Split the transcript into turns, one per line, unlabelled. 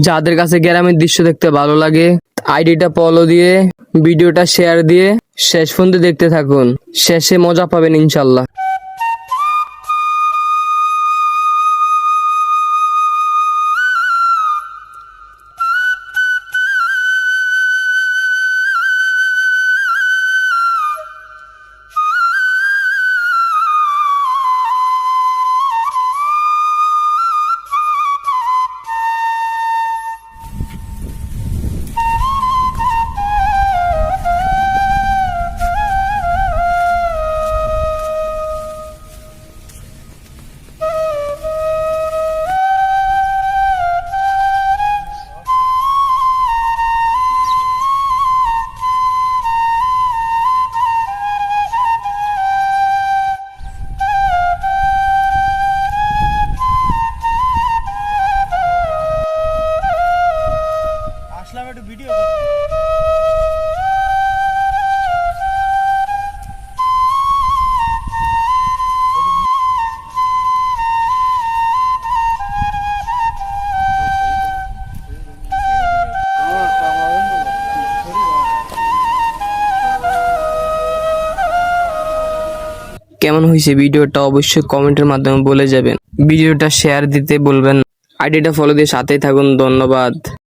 যাদের কাছে গ্রামের দৃশ্য দেখতে ভালো লাগে আইডিটা ফলো দিয়ে ভিডিওটা শেয়ার দিয়ে শেষ পর্যন্ত দেখতে থাকুন, শেষে মজা পাবেন ইনশাল্লাহ।
আসলাম একটু ভিডিও
কেমন হয়েছে ভিডিওটা অবশ্যই কমেন্টের মাধ্যমে বলে যাবেন। ভিডিওটা শেয়ার দিতে বলবেন, আইডিটা ফলো দিয়ে সাথেই থাকুন। ধন্যবাদ।